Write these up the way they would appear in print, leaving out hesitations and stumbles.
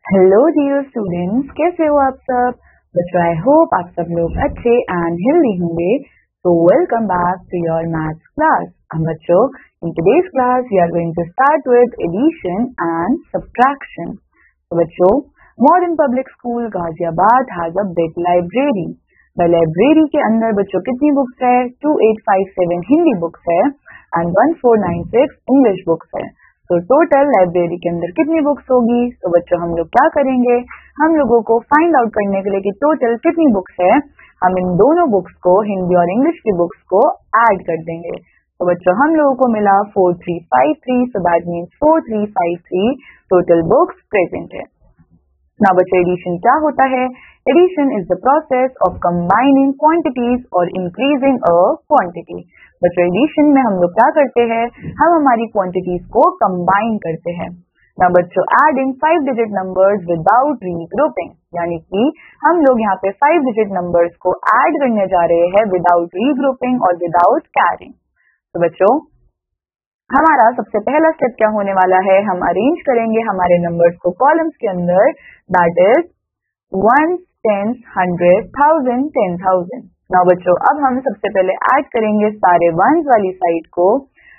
Hello dear students, कैसे हो आप सब बच्चों। आई होप आप सब लोग अच्छे एंड हेल्दी होंगे। तो welcome back to your maths class. बच्चों, in today's class we are going to start with addition and subtraction. तो बच्चों, modern public school Ghaziabad has a big library. Library के अंदर बच्चों कितनी बुक्स है? 2857 हिंदी बुक्स है एंड 1496 इंग्लिश बुक्स है। तो टोटल लाइब्रेरी के अंदर कितनी बुक्स होगी? तो बच्चों हम लोग क्या करेंगे, हम लोगों को फाइंड आउट करने के लिए कि टोटल कितनी बुक्स है, हम इन दोनों बुक्स को, हिंदी और इंग्लिश की बुक्स को ऐड कर देंगे। तो बच्चों हम लोगों को मिला 4353, so that means 4353 total books present है। नाउ बच्चों, एडिशन क्या होता है? Addition is the process of combining quantities और इंक्रीजिंग अ क्वांटिटी। बच्चों एडिशन में हम लोग क्या करते हैं, हम हमारी क्वांटिटीज को कंबाइन करते हैं। ना बच्चों, adding 5 digit numbers without regrouping, यानी कि हम लोग यहाँ पे 5 डिजिट नंबर्स को ऐड करने जा रहे हैं विदाउट रीग्रुपिंग और विदाउट कैरिंग। तो बच्चों हमारा सबसे पहला स्टेप क्या होने वाला है, हम अरेंज करेंगे हमारे नंबर्स को कॉलम्स के अंदर, दैट इज 1, 10, 100, 1000, 10,000। नाउ बच्चों अब हम सबसे पहले ऐड करेंगे सारे वंस वाली साइड को,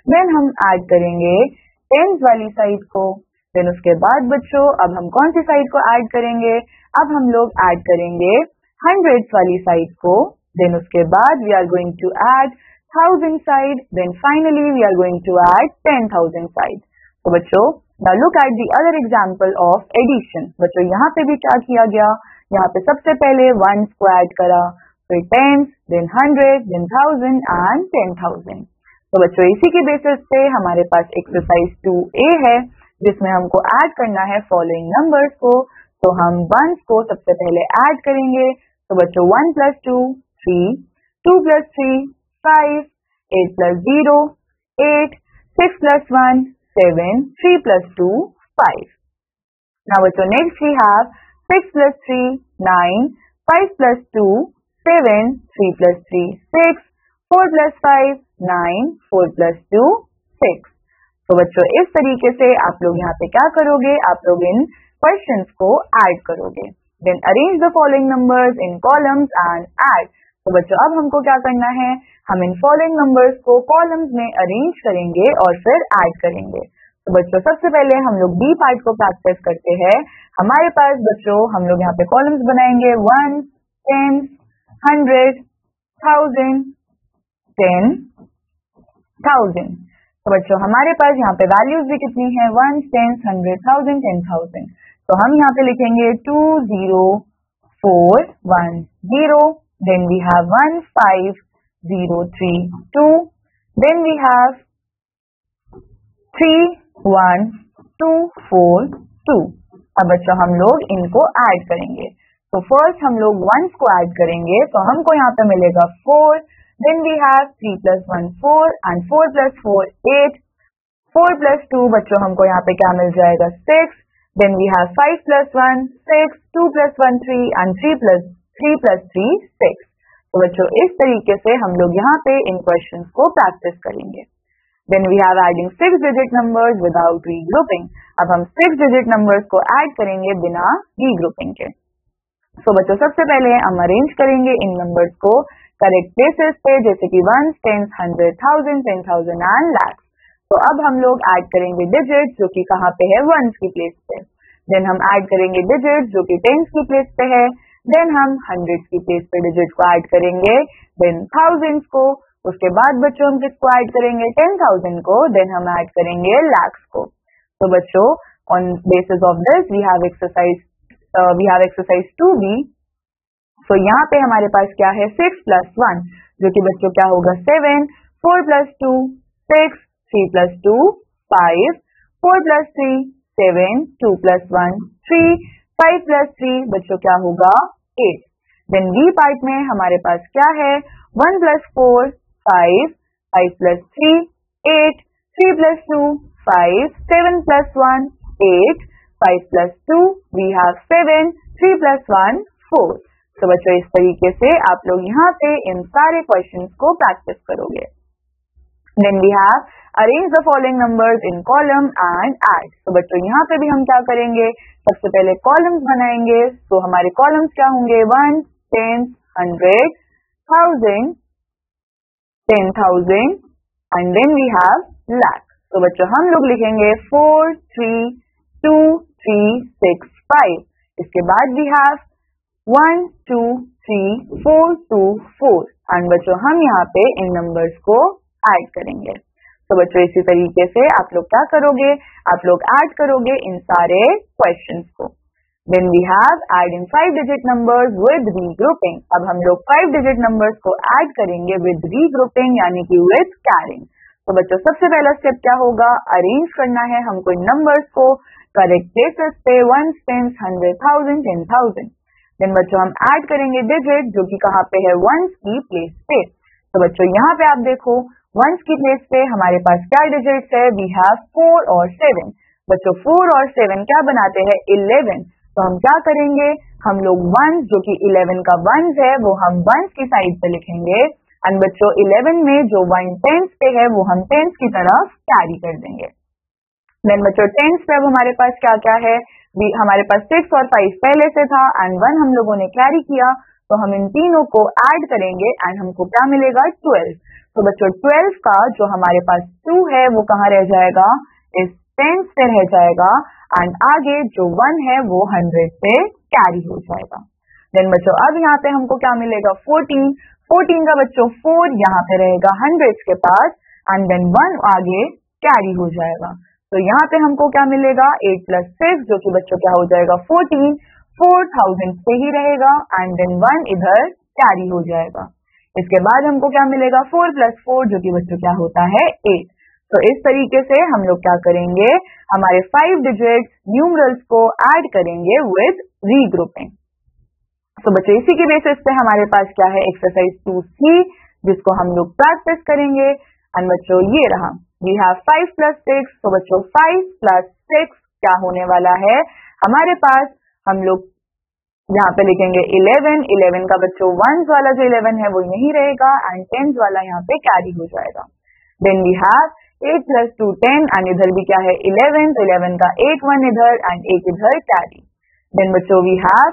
देन हम ऐड करेंगे टेंस वाली साइड को, देन उसके बाद बच्चों अब हम कौन सी साइड को ऐड करेंगे, अब हम लोग ऐड करेंगे हंड्रेड्स वाली साइड को, देन उसके बाद we are going to add 1000 side, then finally we are going to add 10,000 side. तो बच्चों now look at the other example of addition. बच्चों यहाँ पे भी क्या किया गया, यहाँ पे सबसे पहले ones को ऐड करा, फिर tens, then 100, then 1000 and 10,000. तो बच्चों इसी की बेसिस पे हमारे पास एक्सरसाइज 2A है, जिसमें हमको ऐड करना है फॉलोइंग नंबर्स को। तो हम वंस को सबसे पहले ऐड करेंगे। तो बच्चों 1 + 2 3, 2 + 3 5, 8 + 0 8, 6 + 1 7, 3 + 2 5. Now bachcho next we have 6 + 3 9, 5 + 2 7, 3 + 3 6, 4 + 5 9, 4 + 2 6. तो बच्चों इस तरीके से आप लोग यहाँ पे क्या करोगे, आप लोग इन क्वेश्चंस को ऐड करोगे। Then arrange the following numbers in columns and add. तो बच्चों अब हमको क्या करना है, हम इन फॉलोइंग नंबर्स को कॉलम्स में अरेंज करेंगे और फिर ऐड करेंगे। तो बच्चों सबसे पहले हम लोग बी पार्ट को प्रैक्टिस करते हैं। हमारे पास बच्चों हम लोग यहाँ पे कॉलम्स बनाएंगे 1, 10, 100, 1000, 10,000। तो बच्चों हमारे पास यहाँ पे वैल्यूज भी कितनी है, 1, 10, 100, 1000, 10,000। तो हम यहाँ पे लिखेंगे 2, 0, 4, 1, 0, then we have 1, 5, 0, 3, 2, then we have 3, 1, 2, 4, 2. अब बच्चों हम लोग इनको ऐड करेंगे। तो फर्स्ट हम लोग वंस को ऐड करेंगे, तो हमको यहाँ पे मिलेगा 4, then we have 3 + 1 4 and 4 + 4 8, 4 + 2 बच्चों हमको यहाँ पे क्या मिल जाएगा 6, then we have 5 + 1 6, 2 + 1 3 and 3 + 3 6. तो बच्चों इस तरीके से हम लोग यहाँ पे इन क्वेश्चंस को प्रैक्टिस करेंगे। Then we have adding 6 digit numbers without regrouping. अब हम 6 digit numbers को ऐड करेंगे बिना regrouping के। तो बच्चों सबसे पहले हम अरेंज करेंगे इन नंबर्स को करेक्ट प्लेसेस पे, जैसे कि 1, 10, 100, 1000, 10,000 and lakhs। तो अब हम लोग ऐड करेंगे डिजिट्स, जो कि कहाँ पे है, वंस की प्लेस पे। देन हम ऐड करेंगे डिजिट्स जो कि टेंस की प्लेस पे है। देन हम हंड्रेड्स की प्लेस पे डिजिट को ऐड करेंगे, देन थाउजेंड्स को, उसके बाद बच्चों हम किसको ऐड करेंगे, 10,000 को, देन हम ऐड करेंगे लैक्स को। तो बच्चों on basis of this we have exercise 2B। तो यहाँ पे हमारे पास क्या है, 6 + 1, जो कि बच्चों क्या होगा 7, 4 + 2 6, 3 + 2 5, 4 + 3 7, 2 + 1 3, 5 + 3 बच्चों क्या होगा 8। देन बी पार्ट में हमारे पास क्या है, 1 + 4 5, 5 + 3 8, 3 + 2 5, 7 + 1 8, 5 + 2 we have 7, 3 + 1 4। तो बच्चों इस तरीके से आप लोग यहाँ पे इन सारे क्वेश्चंस को प्रैक्टिस करोगे। Then we have arrange the following numbers in column and add. तो बच्चों यहाँ पे भी हम क्या करेंगे, सबसे पहले कॉलम्स बनाएंगे. तो हमारे कॉलम्स क्या होंगे, 1, 10, 100, 1000, 10,000 and then we have lakh. तो बच्चों हम लोग लिखेंगे 4, 3, 2, 3, 6, 5. इसके बाद we have 1, 2, 3, 4, 2, 4 and बच्चों हम यहाँ पे इन नंबर्स को ऐड करेंगे. तो बच्चों इसी तरीके से आप लोग क्या करोगे, आप लोग ऐड करोगे इन सारे क्वेश्चंस को. Then we have adding 5-digit numbers with regrouping. अब हम लोग 5-digit numbers को ऐड करेंगे with regrouping यानी कि with carrying. तो बच्चों सबसे पहला स्टेप क्या होगा, अरेंज करना है हमको इन नंबर्स को करेक्ट प्लेसेस पे, 1, 10, 100,000, 10,000. देन बच्चों हम ऐड करेंगे डिजिट जो कि कहाँ पे है, वंस की प्लेस पे. तो बच्चों यहाँ पे आप देखो वंस की प्लेस पे हमारे पास क्या डिजिट्स है, वी हैव 4 और 7. बच्चों 4 और 7 क्या बनाते हैं, 11. तो हम क्या करेंगे, हम लोग वंस जो कि 11 का वंस है वो हम वंस की साइड पे लिखेंगे एंड बच्चों 11 में जो 1 टेंस पे है वो हम टेंस की तरफ कैरी कर देंगे. देन बच्चों टेंस पे अब हमारे पास क्या क्या है, हमारे पास 6 और 5 पहले से था एंड 1 हम लोगों ने कैरी किया. तो हम इन तीनों को ऐड करेंगे एंड हमको क्या मिलेगा, 12. तो बच्चों 12 का जो हमारे पास 2 है वो कहाँ रह जाएगा, इस टेंस पे रह जाएगा एंड आगे जो 1 है वो 100 पे कैरी हो जाएगा. देन बच्चों अब यहाँ पे हमको क्या मिलेगा, 14. 14 का बच्चों 4 यहाँ पे रहेगा 100 के पास एंड देन 1 आगे कैरी हो जाएगा. तो यहाँ पे हमको क्या मिलेगा, 8 + 6 जो कि बच्चों क्या हो जाएगा, 14. 4000 पे ही रहेगा एंड देन 1 इधर कैरी हो जाएगा. इसके बाद हमको क्या मिलेगा, 4 + 4 जो कि बच्चों क्या होता है, 8. तो इस तरीके से हम लोग क्या करेंगे, हमारे 5 डिजिट न्यूमरल्स को ऐड करेंगे विद रीग्रुपिंग. तो बच्चों इसी के बेसिस पे हमारे पास क्या है, एक्सरसाइज 2C जिसको हम लोग प्रैक्टिस करेंगे एंड बच्चों ये रहा, वी हैव 5 + 6. तो बच्चों 5 + 6 क्या होने वाला है, हमारे पास हम लोग यहाँ पे लिखेंगे 11. 11 का बच्चों वंस वाला जो 11 है वो यही रहेगा एंड टेंस वाला यहाँ पे कैरी हो जाएगा. देन वी हैव 8 + 2 10 एंड इधर भी क्या है 11. तो 11 का 1 1 इधर एंड 1 इधर कैरी. देन बच्चों वी हैव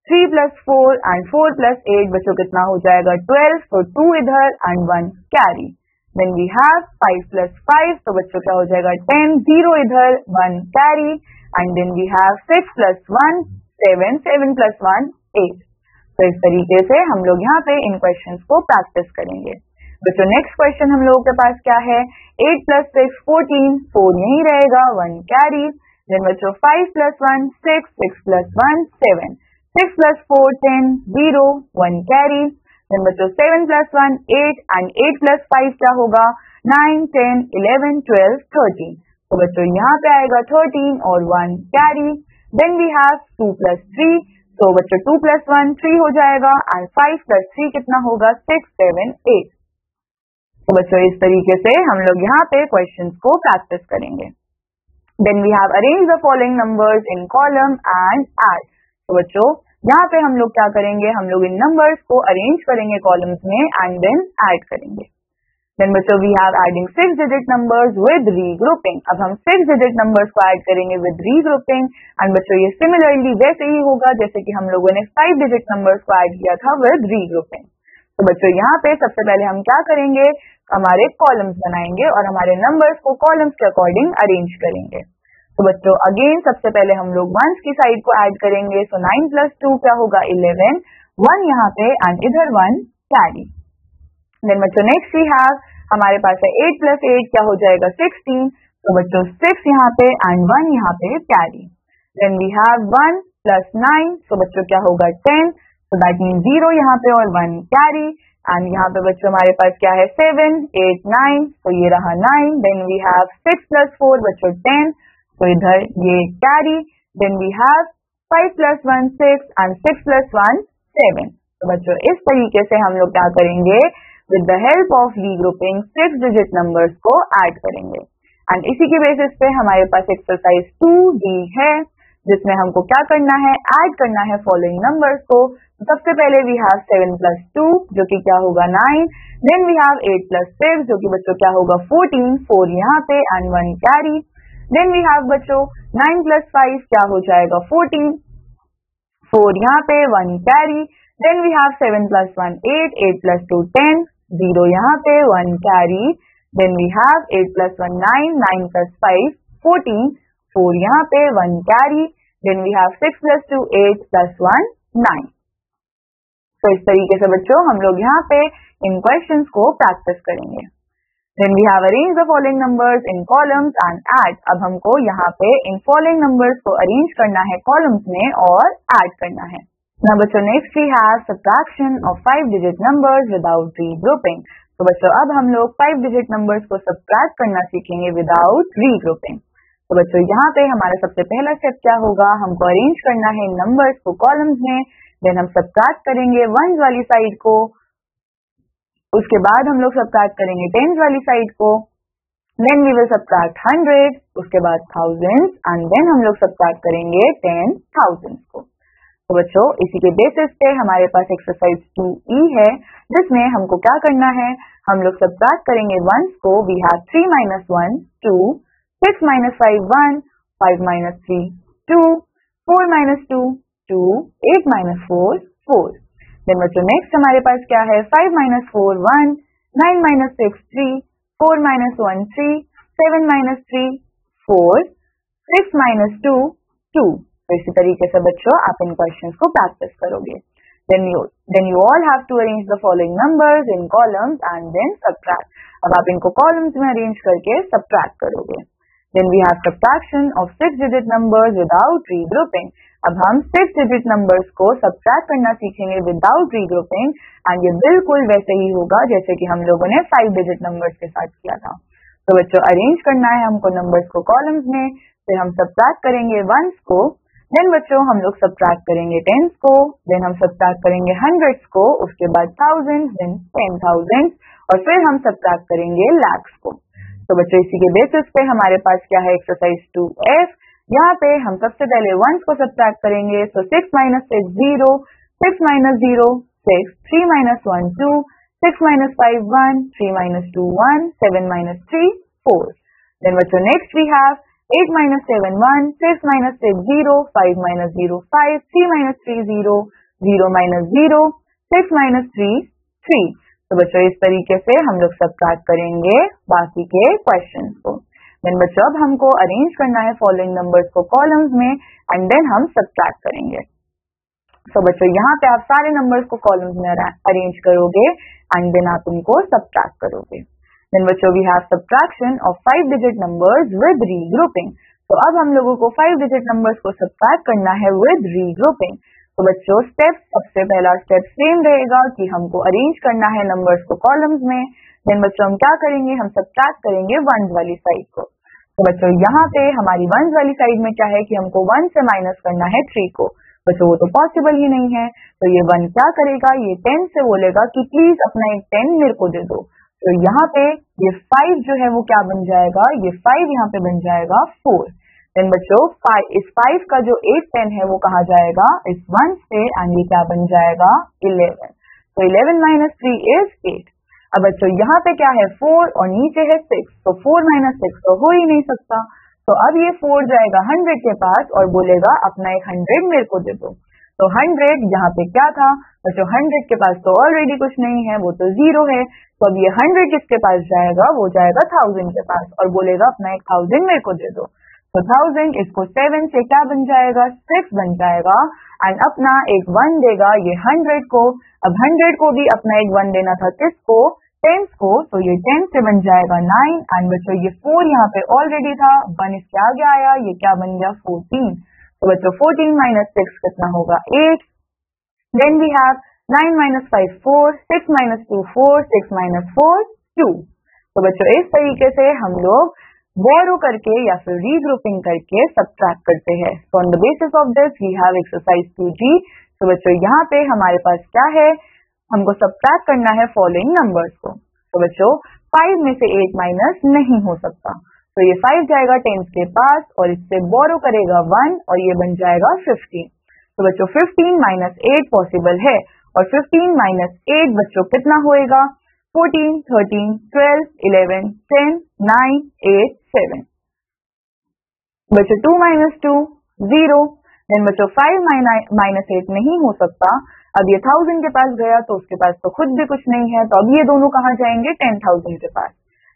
3 + 4 एंड 4 + 8 बच्चों कितना हो जाएगा, 12. तो 2 इधर and 1 carry. Then we have 5 + 5 तो बच्चों क्या हो जाएगा, 10. 0 इधर 1 carry and then we have 6 + 1 7. 7 + 1 8. तो इस तरीके से हम लोग यहाँ पे इन क्वेश्चंस को प्रैक्टिस करेंगे. बच्चों नेक्स्ट क्वेश्चन हम लोगों के पास क्या है, 8 + 6 14. 4 यही रहेगा, 1 कैरी. देन बच्चों 5 + 1 6. 6 + 1 7. 6 + 4 10. 0 1 कैरी. देन बच्चों 7 + 1 8 एंड 8 + 5 क्या होगा, 9 10 11 12 13. तो बच्चों यहाँ पे आएगा 13 और 1 कैरी. Then we have 2 + 3. तो बच्चों 2 + 1 3 हो जाएगा एंड 5 + 3 कितना होगा, 6 7 8. तो बच्चों इस तरीके से हम लोग यहाँ पे क्वेश्चंस को प्रैक्टिस करेंगे. Then we have arrange the following numbers in column and add. तो बच्चों यहाँ पे हम लोग क्या करेंगे, हम लोग इन नंबर्स को अरेंज करेंगे कॉलम्स में एंड देन ऐड करेंगे. देन बच्चों we have adding 6-digit numbers with regrouping. अब हम 6-digit numbers को ऐड करेंगे with regrouping एंड बच्चों ये सिमिलरली वैसे ही होगा जैसे कि हम लोगों ने 5-digit numbers को ऐड किया था with regrouping. तो बच्चों यहाँ पे सबसे पहले हम क्या करेंगे, हमारे कॉलम्स बनाएंगे और हमारे नंबर्स को कॉलम्स के अकॉर्डिंग अरेंज करेंगे. तो बच्चों अगेन सबसे पहले हम लोग वंस की साइड को ऐड करेंगे. सो 9 + 2 क्या होगा, 11. 1 यहाँ पे एंड इधर 1 कैरी. देन बच्चों नेक्स्ट वी हैव हमारे पास है 8 + 8 क्या हो जाएगा, 16. तो बच्चों 6 यहाँ पे एंड 1 यहाँ पे कैरी. Then we have 1 + 9. तो बच्चों क्या होगा, 10. तो दैट मीन 0 यहाँ पे और 1 कैरी. एंड यहाँ पे बच्चों हमारे पास क्या है, 7 8 9. तो ये रहा 9. देन वी हैव 6 + 4 बच्चों 10. तो इधर ये carry. Then we have 5 + 1 6 and 6 + 1 7. तो बच्चों इस तरीके से हम लोग क्या करेंगे, with the help of regrouping 6-digit numbers को ऐड करेंगे. एंड इसी के बेसिस पे हमारे पास एक्सरसाइज 2D है जिसमें हमको क्या करना है, ऐड करना है फॉलोइंग नंबर्स को सबसे पहले वी हैव 7 plus 2 जो कि क्या होगा 9, देन वी हैव 8 plus 6 जो कि बच्चों क्या होगा 14, 4 यहाँ पे and 1 carry, then we have बच्चों 9 plus 5 क्या हो जाएगा 14, 4 यहाँ पे 1 carry, then we have 7 plus 1 8, 8 plus 2 10, 0 यहाँ पे 1 carry, then we have 8 plus 1 9, 9 plus 5 14, 4 यहाँ पे 1 carry, then we have 6 plus 2 8 plus 1 9। तो इस तरीके से बच्चों हम लोग यहाँ पे इन क्वेश्चंस को प्रैक्टिस करेंगे। Then we have arranged the following numbers in columns and add। अब हमको यहाँ पे इन following numbers को arrange करना है columns में और add करना है। Now बच्चों next we have subtraction of 5-digit numbers without regrouping। तो बच्चों अब हम लोग 5-digit numbers को subtract करना सीखेंगे without regrouping। तो बच्चों यहाँ पे हमारा सबसे पहला स्टेप क्या होगा, हमको अरेंज करना है इन नंबर्स को कॉलम्स में, देन हम सबट्रैक्ट करेंगे वंस वाली साइड को, उसके बाद हम लोग सबट्रैक्ट करेंगे टेंस वाली साइड को, देन वी विल सबट्रैक्ट 100, उसके बाद थाउजेंड्स एंड देन हम लोग सबट्रैक्ट करेंगे 10,000 को। तो बच्चों इसी के बेसिस पे हमारे पास एक्सरसाइज 2E है जिसमें हमको क्या करना है, हम लोग सबट्रैक्ट करेंगे वंस को, we have 3 minus 1 2, 6 minus 5 1, 5 minus 3 2, 4 minus 2 2, 8 minus 4 4। Then बच्चों नेक्स्ट हमारे पास क्या है, 5 minus 4 1, 9 minus 6 3, 4 minus 1 3, 7 minus 3 4, 6 minus 2 2। तो इसी तरीके से बच्चों आप इन क्वेश्चंस को प्रैक्टिस करोगे। Then you all have to arrange the following numbers in columns and then subtract। अब आप इनको columns में arrange करके subtract करोगे। Then we have subtraction of 6-digit numbers without regrouping। अब हम 6-digit numbers को subtract करना सीखेंगे without regrouping and ये बिल्कुल वैसे ही होगा जैसे कि हम लोगों ने 5-digit numbers के साथ किया था। तो बच्चों अरेंज करना है हमको numbers को columns में, फिर हम subtract करेंगे ones को, देन बच्चों हम लोग सबट्रैक्ट करेंगे टेंस को, देन हम सबट्रैक्ट करेंगे हंड्रेड्स को, उसके बाद थाउजेंड, देन 10,000 और फिर हम सबट्रैक्ट करेंगे लैक्स को। तो बच्चों इसी के बेसिस पे हमारे पास क्या है एक्सरसाइज 2F। यहाँ पे हम सबसे पहले वंस को सबट्रैक्ट करेंगे, सो 6 minus 6 0, 6 minus 0 6, 3 minus 1 2, 6 minus 5 1, 3 minus 2 1, 7 minus 3 4। Then बच्चों next we have 8 minus 7 1, 6 minus 6 0, 5 minus 0 5, 3 minus 3 0, 0 minus 0, 6 minus 3 3। तो बच्चों इस तरीके से हम लोग सबट्रैक्ट करेंगे बाकी के क्वेश्चंस को। देन बच्चों अब हमको अरेंज करना है फॉलोइंग नंबर्स को कॉलम्स में एंड देन हम सबट्रैक्ट करेंगे। तो बच्चों यहाँ पे आप सारे नंबर्स को कॉलम्स में अरेंज करोगे एंड देन आप इनको सबट्रैक्ट करोगे। Then बच्चों we have subtraction of 5-digit numbers with regrouping। तो अब हम लोगों को 5-digit numbers को subtract करना है with regrouping। तो बच्चों स्टेप सबसे पहला स्टेप सेम रहेगा कि हमको अरेंज करना है नंबर्स को कॉलम्स में। देन बच्चों हम क्या करेंगे, हम सबट्रैक्ट करेंगे वंस वाली साइड को। तो बच्चों यहाँ पे हमारी वंस वाली साइड में क्या है कि हमको 1 से माइनस करना है 3 को। बच्चों वो तो पॉसिबल ही नहीं है, तो ये 1 क्या करेगा, ये 10 से बोलेगा कि प्लीज अपना एक 10 मेरे को दे दो। तो यहाँ पे ये 5 जो है वो क्या बन जाएगा, ये 5 यहाँ पे बन जाएगा 4। देन बच्चों इस 5 का जो 8 10 है वो कहा जाएगा इस 1 से एंड ये क्या बन जाएगा 11। तो 11 minus 3 is 8। अब बच्चों यहाँ पे क्या है 4 और नीचे है 6, तो 4 minus 6 तो हो ही नहीं सकता। तो अब ये 4 जाएगा 100 के पास और बोलेगा अपना एक 100 मेरे को दे दो। तो 100 यहाँ पे क्या था बच्चों, 100 के पास तो ऑलरेडी कुछ नहीं है, वो तो 0 है। तो अब ये 100 किसके पास जाएगा, वो जाएगा 1000 के पास और बोलेगा अपना एक 1000 मेरे को दे दो। तो 1000 इसको 7 से क्या बन जाएगा 6 बन जाएगा एंड अपना एक 1 देगा ये 100 को। अब 100 को भी अपना एक 1 देना था किसको, 10 को, तो ये 10 से बन जाएगा 9 एंड बच्चों ये 4 यहाँ पे ऑलरेडी था, 1 इसके आगे आया, ये क्या बन गया 14। तो बच्चों 14 minus 6 कितना होगा 8। Then we have 9 minus 5 4, 6 minus 2 4, 6 minus 4 2। तो बच्चों इस तरीके से हम लोग बोरो करके या फिर रीग्रुपिंग करके सबट्रैक्ट करते हैं। So on the basis of this we have exercise 2G। तो बच्चों यहाँ पे हमारे पास क्या है, हमको सबट्रैक्ट करना है फॉलोइंग नंबर्स को। तो बच्चों 5 में से 8 माइनस नहीं हो सकता, तो ये 5 जाएगा 10 के पास और इससे बोरो करेगा 1 और ये बन जाएगा 15। तो बच्चों 15 माइनस 8 पॉसिबल है, और 15 माइनस 8 बच्चों कितना होएगा? 14, 13, 12, 11, 10, 9, 8, 7. बच्चों 2 माइनस 2 0. देन बच्चों 5 माइनस 8 नहीं हो सकता. अब ये 1000 के पास गया तो उसके पास तो खुद भी कुछ नहीं है, तो अब ये दोनों कहाँ जाएंगे? 10,000 के पास.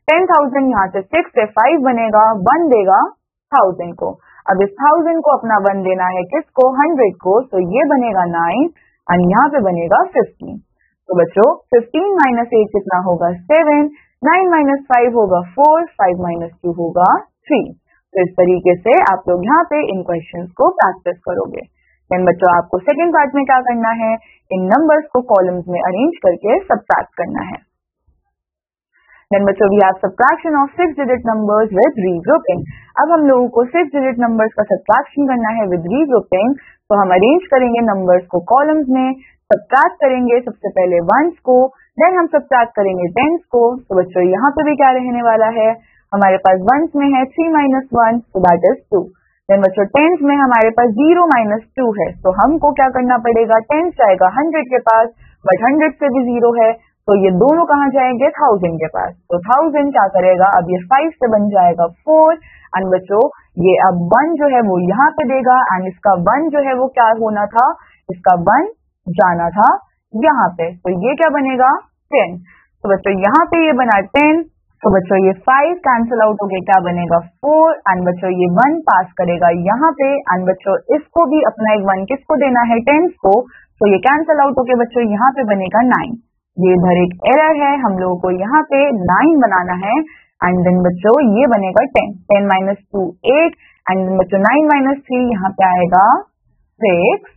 10,000 यहाँ से 6 से 5 बनेगा, 1 देगा 1000 को. अब इस 1000 को अपना 1 देना है किसको? 100 को. तो ये बनेगा 9 और यहाँ पे बनेगा 15. तो बच्चों 15 माइनस 8 कितना होगा? 7. 9 माइनस 5 होगा 4. 5 माइनस 2 होगा 3. तो इस तरीके से आप लोग यहाँ पे इन क्वेश्चंस को प्रैक्टिस करोगे. देन बच्चों आपको सेकंड पार्ट में क्या करना है? इन नंबर्स को कॉलम्स में अरेंज करके सबट्रैक्ट करना है. देन बच्चों we have subtraction of 6 digit numbers with regrouping. अब हम लोगों को 6 डिजिट नंबर्स का सबट्रैक्शन करना है विद रीग्रुपिंग. तो हम अरेंज करेंगे नंबर्स को कॉलम्स में, सबट्रैक्ट करेंगे सबसे पहले वंस को, देन हम सबट्रैक्ट करेंगे टेंस को. तो बच्चों यहाँ पे भी क्या रहने वाला है? हमारे पास वंस में है 3 minus 1, so that is 2. Then बच्चों टेंस में हमारे पास 0 माइनस 2 है, तो हमको क्या करना पड़ेगा? टेंस जाएगा 100 के पास, बट 100 से भी 0 है, तो ये दोनों कहाँ जाएंगे? 1000 के पास. तो 1000 क्या करेगा? अब ये 5 से बन जाएगा 4. एंड बच्चों ये अब 1 जो है वो यहाँ पे देगा, एंड इसका 1 जो है वो क्या होना था? इसका 1 जाना था यहाँ पे, तो ये क्या बनेगा? 10. तो बच्चों यहाँ पे ये बना 10. तो बच्चों ये 5 कैंसिल आउट होके क्या बनेगा? 4. एंड बच्चों ये 1 पास करेगा यहाँ पे, एंड बच्चों इसको भी अपना एक 1 किसको देना है? टेंस को. तो ये कैंसिल आउट होके बच्चों यहाँ पे बनेगा 9. ये इधर एक एरर है, हम लोगों को यहाँ पे 9 बनाना है. एंड देन बच्चों ये बनेगा 10. 10 माइनस 2 8. एंड देन बच्चों 9 माइनस 3 यहाँ पे आएगा 6.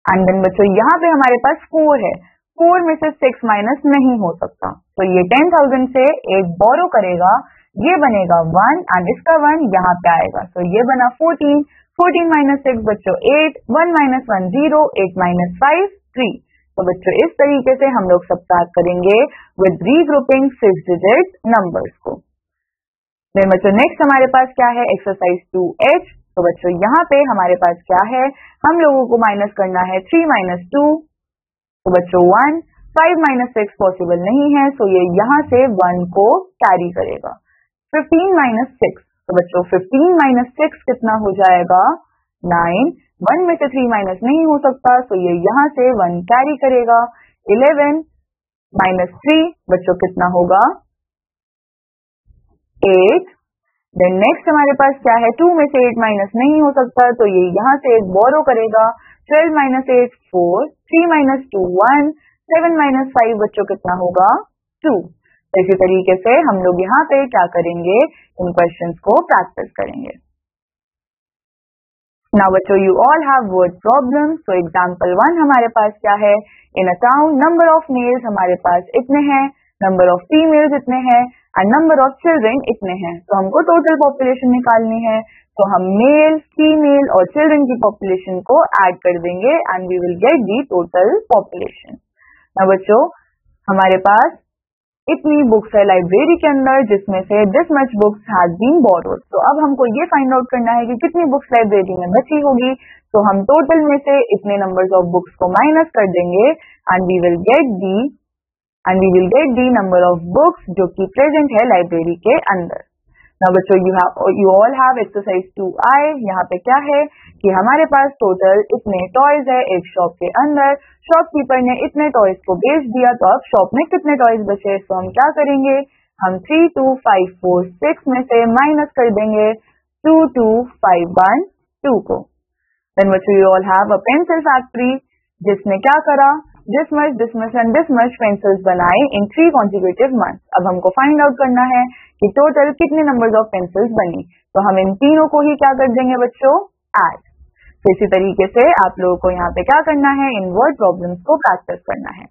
एंड देन बच्चों यहाँ पे हमारे पास 4 है. 4 में से 6 माइनस नहीं हो सकता, तो ये 10,000 से एक बोरो करेगा, ये बनेगा 1, एंड इसका 1 यहाँ पे आएगा, तो ये बना 14. 14 माइनस 6 बच्चों 8. 1 माइनस 1 0. 8 माइनस 5 3. तो बच्चों इस तरीके से हम लोग सबट्रैक्ट करेंगे विद रीग्रुपिंग 6 डिजिट नंबर्स को. देन बच्चों नेक्स्ट हमारे पास क्या है? Exercise 2H. तो बच्चों यहाँ पे हमारे पास क्या है? हम लोगों को माइनस करना है 3 माइनस 2. तो बच्चों 1. 5 माइनस 6 पॉसिबल नहीं है, सो ये यहाँ से 1 को कैरी करेगा. 15 माइनस 6. तो बच्चों 15 माइनस 6 कितना हो जाएगा? 9. 1 में से 3 माइनस नहीं हो सकता, सो ये यहाँ से 1 कैरी करेगा. 11 माइनस 3 बच्चों कितना होगा? 8. देन नेक्स्ट हमारे पास क्या है? 2 में से 8 माइनस नहीं हो सकता, तो ये यहाँ से एक बोरो करेगा. 12 माइनस 8 4. 3 माइनस 2 1. 7 माइनस 5 बच्चों कितना होगा? 2. तो इसी तरीके से हम लोग यहाँ पे क्या करेंगे? इन क्वेश्चंस को प्रैक्टिस करेंगे. नाउ बच्चों you all have word problem. So example 1 हमारे पास क्या है? In a town number of males हमारे पास इतने हैं, नंबर ऑफ फीमेल्स इतने हैं, एंड नंबर ऑफ चिल्ड्रन इतने हैं. तो हमको टोटल पॉपुलेशन निकालनी है, तो हम मेल, फीमेल और चिल्ड्रन की पॉपुलेशन को ऐड कर देंगे, and we will get the total population. ना बच्चों हमारे पास इतनी बुक्स है लाइब्रेरी के अंदर, जिसमें से this much books has been borrowed. तो अब हमको ये फाइंड आउट करना है कि कितनी बुक्स लाइब्रेरी में बची होगी. तो हम टोटल में से इतने नंबर्स ऑफ बुक्स को माइनस कर देंगे, and we will get the number of books जो कि प्रेजेंट है लाइब्रेरी के अंदर. Now बच्चों you all have exercise 2I. यहाँ पे क्या है कि हमारे पास टोटल इतने टॉयज है एक शॉप के अंदर. शॉपकीपर ने इतने टॉयज को बेच दिया, तो अब शॉप में कितने टॉयज बचे? तो हम क्या करेंगे? हम 3 2 5 4 6 में से माइनस कर देंगे 2 2 5 1 2 को. Then बच्चों you all have a pencil factory, जिसने क्या करा? This much and this much pencils बनाए इन 3 consecutive months. अब हमको फाइंड आउट करना है कि टोटल कितने नंबर्स ऑफ पेंसिल्स बनी. तो हम इन तीनों को ही क्या कर देंगे बच्चों? ऐड. तो इसी तरीके से आप लोगों को यहाँ पे क्या करना है? इन वर्ड प्रॉब्लम्स को प्रैक्टिस करना है.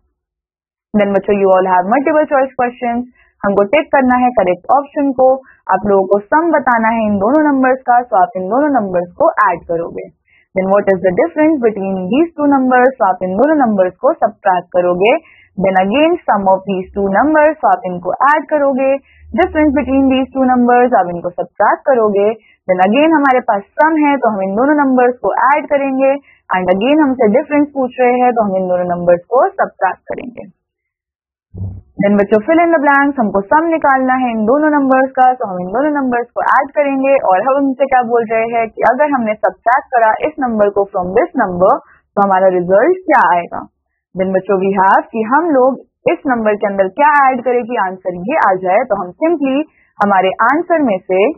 देन बच्चों you all have multiple choice questions. हमको टिक करना है करेक्ट ऑप्शन को. आप लोगों को सम बताना है इन दोनों नंबर्स का, तो आप इन दोनों नंबर्स को ऐड करोगे. Then what is the difference between these two numbers? तो आप इन दोनों नंबर्स को सबट्रैक्ट करोगे. Then again sum of these two numbers, तो आप इनको ऐड करोगे. Difference between these two numbers, आप इनको सबट्रैक्ट करोगे. देन अगेन हमारे पास सम है तो हम इन दोनों नंबर्स को ऐड करेंगे, एंड अगेन हमसे डिफरेंस पूछ रहे हैं तो हम इन दोनों नंबर्स को सब्ट्रैक्ट करेंगे। देन बच्चों फिल इन द ब्लैंक्स, हमको सम निकालना है इन दोनों नंबर्स का, तो हम इन दोनों नंबर्स को ऐड करेंगे, और हम उनसे क्या बोल रहे हैं कि अगर हमने सब्ट्रैक्ट करा इस नंबर को फ्रॉम दिस नंबर तो हमारा रिजल्ट क्या आएगा। देन बच्चों वी हैव कि हम लोग इस नंबर के अंदर क्या ऐड करें कि आंसर ये आ जाए, तो हम सिंपली हमारे आंसर में से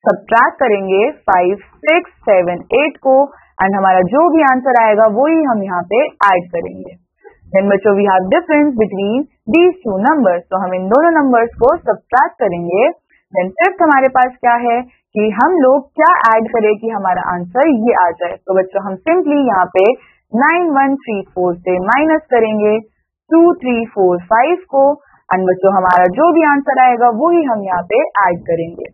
सब्ट्रैक्ट करेंगे 5, 6, 7, 8 को, एंड हमारा जो भी आंसर आएगा वही हम यहाँ पे ऐड करेंगे। देन बच्चों we have difference between these two numbers, तो हम इन दोनों नंबर्स को सब्ट्रैक्ट करेंगे। देन फिफ्थ हमारे पास क्या है कि हम लोग क्या ऐड करें कि हमारा आंसर ये आ जाए। तो बच्चों हम सिंपली यहाँ पे 9, 1, 3, 4 से माइनस करेंगे 2, 3, 4, 5 को, एंड बच्चों हमारा जो भी आंसर आएगा वही हम यहाँ पे ऐड करेंगे।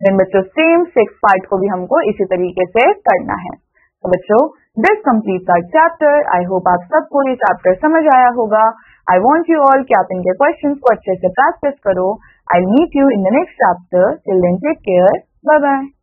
देन बच्चों सेम 6 पार्ट को भी हमको इसी तरीके से करना है। तो बच्चों this completes our chapter. I hope आप सबको ये चैप्टर समझ आया होगा। आई वांट यू ऑल कि आप इनके क्वेश्चंस को अच्छे से प्रैक्टिस करो। I meet you in the next chapter. Till then take care, bye bye.